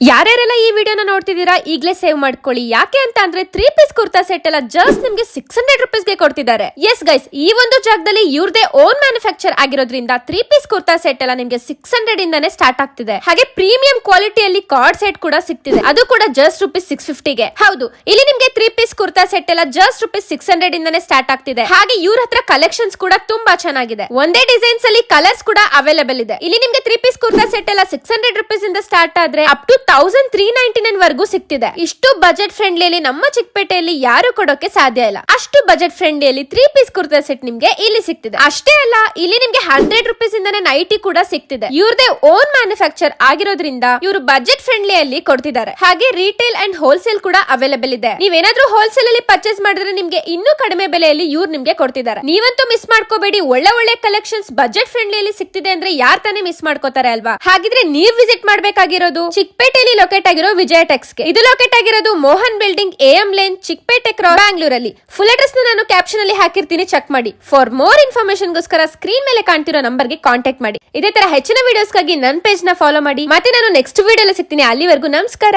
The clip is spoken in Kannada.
ಯಾರ್ಯಾರೆಲ್ಲ ಈ ವಿಡಿಯೋನ ನೋಡ್ತಿದ್ದೀರಾ ಈಗಲೇ ಸೇವ್ ಮಾಡ್ಕೊಳ್ಳಿ. ಯಾಕೆ ಅಂತ ಅಂದ್ರೆ 3 ಪೀಸ್ ಕುರ್ತಾ ಸೆಟ್ ಎಲ್ಲ ಜಸ್ಟ್ ನಿಮ್ಗೆ 600 rupeesಗೆ ಕೊಡ್ತಿದ್ದಾರೆ. ಎಸ್ ಗೈಸ್, ಈ ಒಂದು ಜಾಗದಲ್ಲಿ ಇವ್ರದೇ ಓನ್ ಮ್ಯಾನುಫ್ಯಾಕ್ಚರ್ ಆಗಿರೋದ್ರಿಂದ 3 ಪೀಸ್ ಕುರ್ತಾ ಸೆಟ್ ಎಲ್ಲ ನಿಮ್ಗೆ 600 ಇಂದಾನೆ ಸ್ಟಾರ್ಟ್ ಆಗ್ತಿದೆ. ಹಾಗೆ ಪ್ರೀಮಿಯಂ ಕ್ವಾಲಿಟಿಯಲ್ಲಿ ಕಾರ್ಡ್ ಸೆಟ್ ಕೂಡ ಸಿಗ್ತಿದೆ, ಅದು ಕೂಡ ಜಸ್ಟ್ ₹650ಗೆ. ಹೌದು, ಇಲ್ಲಿ ನಿಮ್ಗೆ 3 ಪೀಸ್ ಕುರ್ತಾ ಸೆಟ್ ಎಲ್ಲ ಜಸ್ಟ್ ₹600 ಇಂದಾನೆ ಸ್ಟಾರ್ಟ್ ಆಗ್ತಿದೆ. ಹಾಗೆ ಇವ್ರ ಹತ್ರ ಕಲೆಕ್ಷನ್ಸ್ ಕೂಡ ತುಂಬಾ ಚೆನ್ನಾಗಿದೆ. ಒಂದೇ ಡಿಸೈನ್ಸ್ ಅಲ್ಲಿ ಕಲರ್ಸ್ ಕೂಡ ಅವೈಲೇಬಲ್ ಇದೆ. ಇಲ್ಲಿ ನಿಮ್ಗೆ 3 ಪೀಸ್ ಕುರ್ತಾ ಸೆಟ್ ಎಲ್ಲ 600 rupees ಇಂದ ಸ್ಟಾರ್ಟ್ ಆದ್ರೆ ಅಪ್ ಟು 1399 ವರೆಗೂ ಸಿಗ್ತಿದೆ. ಇಷ್ಟು ಬಜೆಟ್ ಫ್ರೆಂಡ್ಲಿಯಲ್ಲಿ ನಮ್ಮ ಚಿಕ್ಕಪೇಟೆಯಲ್ಲಿ ಯಾರು ಕೊಡೋಕೆ ಸಾಧ್ಯ ಇಲ್ಲ. ಅಷ್ಟು ಬಜೆಟ್ ಫ್ರೆಂಡ್ಲಿಯಲ್ಲಿ 3 ಪೀಸ್ ಕುರ್ತಾ ಸೆಟ್ ನಿಮ್ಗೆ ಇಲ್ಲಿ ಸಿಗ್ತಿದೆ. ಅಷ್ಟೇ ಅಲ್ಲ, ಇಲ್ಲಿ ನಿಮ್ಗೆ 100 rupees ಇಂದಾನೆ ನೈಟಿ ಕೂಡ ಸಿಗ್ತಿದೆ. ಇವ್ರದೇ ಓನ್ ಮ್ಯಾನುಫ್ಯಾಕ್ಚರ್ ಆಗಿರೋದ್ರಿಂದ ಇವರು ಬಜೆಟ್ ಫ್ರೆಂಡ್ಲಿಯಲ್ಲಿ ಕೊಡ್ತಿದ್ದಾರೆ. ಹಾಗೆ ರಿಟೇಲ್ ಅಂಡ್ ಹೋಲ್ಸೇಲ್ ಕೂಡ ಅವೈಲೇಬಲ್ ಇದೆ. ನೀವೇನಾದ್ರೂ ಹೋಲ್ಸೇಲ್ ಅಲ್ಲಿ ಪರ್ಚೇಸ್ ಮಾಡಿದ್ರೆ ನಿಮ್ಗೆ ಇನ್ನೂ ಕಡಿಮೆ ಬೆಲೆಯಲ್ಲಿ ಇವ್ರು ನಿಮ್ಗೆ ಕೊಡ್ತಿದ್ದಾರೆ. ನೀವಂತೂ ಮಿಸ್ ಮಾಡ್ಕೋಬೇಡಿ. ಒಳ್ಳೆ ಒಳ್ಳೆ ಕಲೆಕ್ಷನ್ಸ್ ಬಜೆಟ್ ಫ್ರೆಂಡ್ಲಿಯಲ್ಲಿ ಸಿಗ್ತಿದೆ ಅಂದ್ರೆ ಯಾರ್ ತಾನೇ ಮಿಸ್ ಮಾಡ್ಕೋತಾರೆ ಅಲ್ವಾ? ಹಾಗಿದ್ರೆ ನೀವ್ ವಿಸಿಟ್ ಮಾಡ್ಬೇಕಾಗಿರೋದು ಚಿಕ್ಕಪೇಟೆಯಲ್ಲಿ ಲೊಕೇಟ್ ಆಗಿರೋ ವಿಜಯ ಟೆಕ್ಸ್ ಗೆ. ಇದು ಲೊಕೇಟ್ ಆಗಿರೋದು Mohan building, AM lane, Chickpet cross, ಬ್ಯಾಂಗ್ಳೂರಲ್ಲಿ. ಫುಲ್ ಅಡ್ರೆಸ್ ನಾನು ಕ್ಯಾಪ್ಷನ್ ಅಲ್ಲಿ ಹಾಕಿರ್ತೀನಿ, ಚೆಕ್ ಮಾಡಿ. ಫಾರ್ ಮೋರ್ ಇನ್ಫಾರ್ಮೇಶನ್ ಗೋಸ್ಕರ ಸ್ಕ್ರೀನ್ ಮೇಲೆ ಕಾಣ್ತಿರೋ ನಂಬರ್ ಗೆ ಕಾಂಟ್ಯಾಕ್ಟ್ ಮಾಡಿ. ಇದೇ ತರ ಹೆಚ್ಚಿನ ವಿಡಿಯೋಸ್ಗಾಗಿ ನನ್ನ ಪೇಜ್ ನ ಫಾಲೋ ಮಾಡಿ. ಮತ್ತೆ ನಾನು ನೆಕ್ಸ್ಟ್ ವಿಡಿಯೋ ಸಿಗ್ತೀನಿ. ಅಲ್ಲಿವರೆಗೂ ನಮಸ್ಕಾರ.